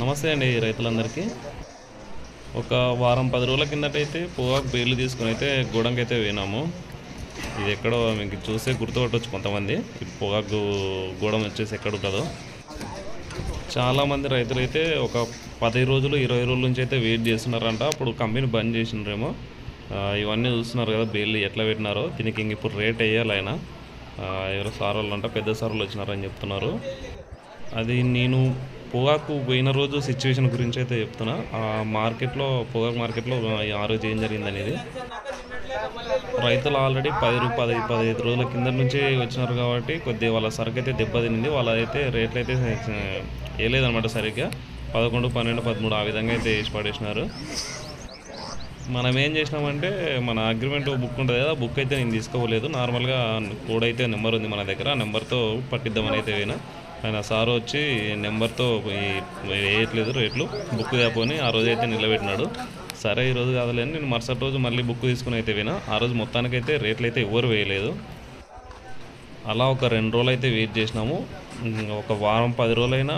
నమస్తే అండి రైతులందరికీ. ఒక వారం 10 రోజుల కిందటైతే పొగాకు బేర్లు తీసుకొని అయితే గూడెంకి అయితే పోయినాము. ఇది ఎక్కడో మీకు చూస్తే గుర్తుపట్టవచ్చు కొంతమంది. ఈ పొగాకు గూడెం వచ్చేసి ఎక్కడ ఉంటుందో. చాలామంది రైతులైతే ఒక 10 రోజులు 20 రోజుల నుంచి అయితే వెయిట్ చేస్తున్నారంట. అప్పుడు కంపెనీ బంద్ చేసినారేమో. ఇవన్నీ చూస్తున్నారు కదా బేర్లు ఎట్లా పెట్టినారో. దీనికి ఇంక ఇప్పుడు రేట్ వేయాలి ఆయన. ఎవరో సార్ వాళ్ళు అంట, పెద్ద సార్ వాళ్ళు వచ్చినారని చెప్తున్నారు. అది నేను పొగాకు పోయిన రోజు సిచ్యువేషన్ గురించి అయితే చెప్తున్నా. పొగాకు మార్కెట్లో ఆ రోజు ఏం జరిగిందనేది. రైతులు ఆల్రెడీ 15 రోజుల కింద నుంచి వచ్చినారు కాబట్టి కొద్దిగా వాళ్ళ సరుకు అయితే దెబ్బతినింది. వాళ్ళైతే రేట్లు అయితే వేయలేదన్నమాట సరిగ్గా. 11, 12, 13 ఆ విధంగా అయితే వేసి పడేసినారు. మనం ఏం చేసినామంటే మన అగ్రిమెంట్ బుక్ ఉంటుంది కదా, బుక్ అయితే నేను తీసుకోలేదు. నార్మల్గా కోడ్ అయితే నెంబర్ ఉంది మన దగ్గర, ఆ నెంబర్తో పట్టిద్దామని అయితే పోయినా. ఆయన సార్ వచ్చి నెంబర్తో వేయట్లేదు రేట్లు, బుక్ తేపోని ఆ రోజు అయితే నిలబెట్టినాడు. సరే ఈరోజు కాదులేని నేను మరుసటి రోజు మళ్ళీ బుక్ తీసుకుని అయితే పోయినా. ఆ రోజు మొత్తానికైతే రేట్లు అయితే ఎవరు వేయలేదు. అలా ఒక 2 రోజులు అయితే వెయిట్ చేసినాము. ఒక వారం 10 రోజులైనా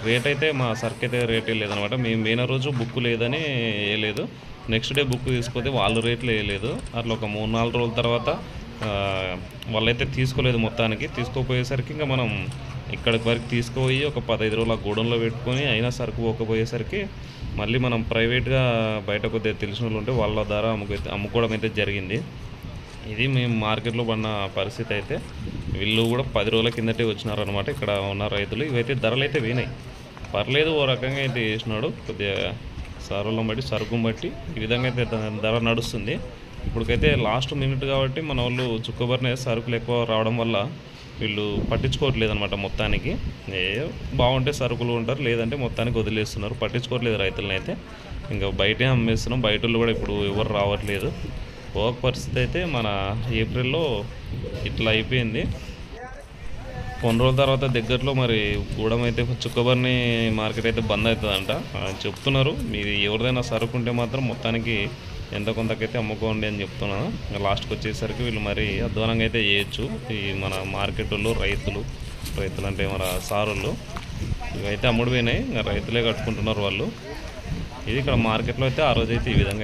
రేట్ అయితే మా సర్క్ అయితే రేట్ లేదనమాట. మేము పోయిన రోజు బుక్ లేదని వేయలేదు. నెక్స్ట్ డే బుక్ తీసుకొస్తే వాళ్ళు రేట్లు వేయలేదు. అట్లా ఒక 3-4 రోజుల తర్వాత వాళ్ళైతే తీసుకోలేదు. మొత్తానికి తీసుకోపోయేసరికి ఇంకా మనం ఇక్కడికి వరకు తీసుకుపోయి ఒక 15 రోజులు ఆ గూడెంలో పెట్టుకొని అయినా సరుకు పోకపోయేసరికి మళ్ళీ మనం ప్రైవేట్గా బయట కొద్దిగా తెలిసిన వాళ్ళు ఉంటే వాళ్ళ ద్వారా అమ్ముకోవడం అయితే జరిగింది. ఇది మేము మార్కెట్లో పడిన పరిస్థితి అయితే. వీళ్ళు కూడా 10 రోజుల కిందటే వచ్చినారనమాట ఇక్కడ ఉన్న రైతులు. ఇవైతే ధరలు అయితే పోయినాయి, పర్లేదు ఓ రకంగా అయితే వేసినాడు. కొద్దిగా సరువులను బట్టి సరుకుని బట్టి ఈ విధంగా అయితే ధర నడుస్తుంది. ఇప్పటికైతే లాస్ట్ మినిట్ కాబట్టి మన వాళ్ళు చుక్కబరిన సరుకులు ఎక్కువ రావడం వల్ల వీళ్ళు పట్టించుకోవట్లేదు అనమాట. మొత్తానికి బాగుంటే సరుకులు ఉంటారు, లేదంటే మొత్తానికి వదిలేస్తున్నారు. పట్టించుకోవట్లేదు రైతులని అయితే. ఇంకా బయటే అమ్మేస్తున్నాం. బయట కూడా ఇప్పుడు ఎవరు రావట్లేదు. పొగాకు పరిస్థితి అయితే మన ఏప్రిల్లో ఇట్లా అయిపోయింది. కొన్ని రోజుల తర్వాత దగ్గరలో మరి గూడెం అయితే చుక్కబర్ని మార్కెట్ అయితే బంద్ అవుతుందంట చెప్తున్నారు. మీరు ఎవరిదైనా సరుకు ఉంటే మాత్రం మొత్తానికి ఎంత కొంతకైతే అమ్ముకోండి అని చెప్తున్నాను. లాస్ట్కి వచ్చేసరికి వీళ్ళు మరి అధ్వానంగా అయితే చేయొచ్చు. ఈ మన మార్కెట్ వాళ్ళు రైతులు అంటే మన సారులు ఇవైతే అమ్ముడు పోయినాయి. ఇంకా రైతులే కట్టుకుంటున్నారు వాళ్ళు. ఇది ఇక్కడ మార్కెట్లో అయితే ఆ రోజు అయితే ఈ విధంగా